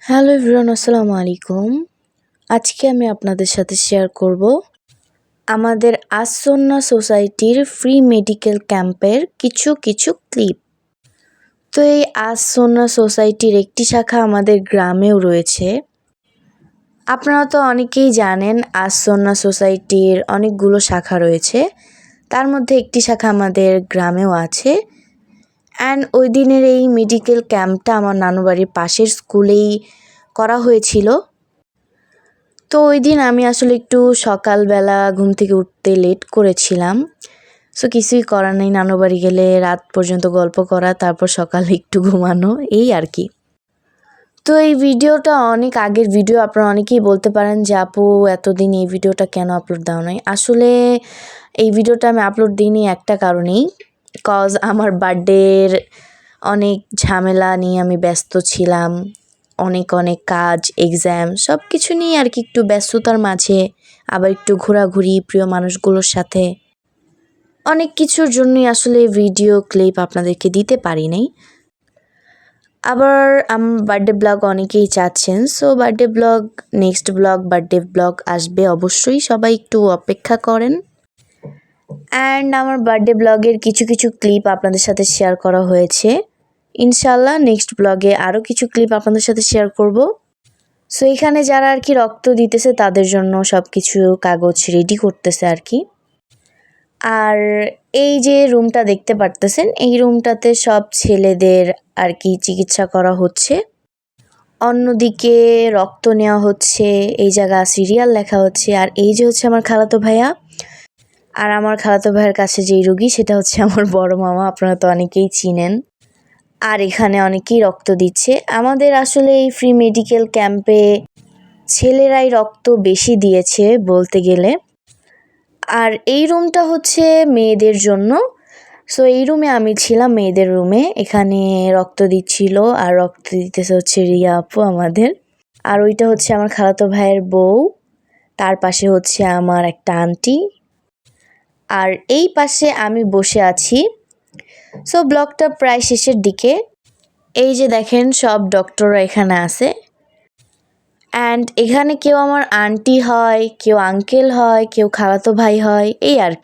Hello everyone, আসসালামু আলাইকুম। আজকে আমি আপনাদের সাথে শেয়ার করব আমাদের আসন্না সোসাইটির ফ্রি মেডিকেল ক্যাম্পের কিছু ক্লিপ। তো এই আসন্না সোসাইটির একটি শাখা আমাদের গ্রামেও রয়েছে। আপনারা তো অনেকেই জানেন আসন্না সোসাইটির অনেকগুলো শাখা রয়েছে, তার মধ্যে একটি শাখা আমাদের গ্রামেও আছে। অ্যান্ড ওই দিনের এই মেডিকেল ক্যাম্পটা আমার নানু বাড়ির পাশের স্কুলেই করা হয়েছিল। তো ওই দিন আমি আসলে একটু সকালবেলা ঘুম থেকে উঠতে লেট করেছিলাম। সো কিছুই করার নেই, নানু বাড়ি গেলে রাত পর্যন্ত গল্প করা, তারপর সকালে একটু ঘুমানো, এই আর কি। তো এই ভিডিওটা অনেক আগের ভিডিও। আপনারা অনেকেই বলতে পারেন যে আপু এতদিন এই ভিডিওটা কেন আপলোড দাও নাই। আসলে এই ভিডিওটা আমি আপলোড দিইনি একটা কারণেই, কজ আমার বার্থডের অনেক ঝামেলা নিয়ে আমি ব্যস্ত ছিলাম। অনেক কাজ, এক্সাম সব কিছু নিয়ে আর কি, একটু ব্যস্ততার মাঝে আবার একটু ঘোরাঘুরি প্রিয় মানুষগুলোর সাথে, অনেক কিছুর জন্যই আসলে ভিডিও ক্লিপ আপনাদেরকে দিতে পারি নাই। আবার আমার বার্থডে ব্লগ অনেকেই চাচ্ছেন, so birthday blog, next blog birthday blog আসবে অবশ্যই, সবাই একটু অপেক্ষা করেন। অ্যান্ড আমার বার্থডে ব্লগের কিছু ক্লিপ আপনাদের সাথে শেয়ার করা হয়েছে। ইনশাল্লাহ নেক্সট ব্লগে আরও কিছু ক্লিপ আপনাদের সাথে শেয়ার করব। সো এখানে যারা আর কি রক্ত দিতেছে তাদের জন্য সব কিছু কাগজ রেডি করতেছে আর কি। আর এই যে রুমটা দেখতে পারতেছেন, এই রুমটাতে সব ছেলেদের আর কি চিকিৎসা করা হচ্ছে। অন্যদিকে রক্ত নেওয়া হচ্ছে, এই জায়গা সিরিয়াল লেখা হচ্ছে। আর এই যে হচ্ছে আমার খালাতো ভাইয়া, আর আমার খালাতো ভাইয়ের কাছে যেই রুগী সেটা হচ্ছে আমার বড় মামা, আপনারা তো অনেকেই চিনেন। আর এখানে অনেকেই রক্ত দিচ্ছে। আমাদের আসলে এই ফ্রি মেডিকেল ক্যাম্পে ছেলেরাই রক্ত বেশি দিয়েছে বলতে গেলে। আর এই রুমটা হচ্ছে মেয়েদের জন্য। সো এই রুমে আমি ছিলাম, মেয়েদের রুমে। এখানে রক্ত দিচ্ছিল, আর রক্ত দিতেছে হচ্ছে রিয়া আপু আমাদের। আর ওইটা হচ্ছে আমার খালাতো ভাইয়ের বউ, তার পাশে হচ্ছে আমার একটা আন্টি, আর এই পাশে আমি বসে আছি। সো ব্লগটা প্রায় শেষের দিকে। এই যে দেখেন সব ডক্টররা এখানে আছে। অ্যান্ড এখানে কেউ আমার আন্টি হয়, কেউ আঙ্কেল হয়, কেউ খালাতো ভাই হয়, এই আর কি।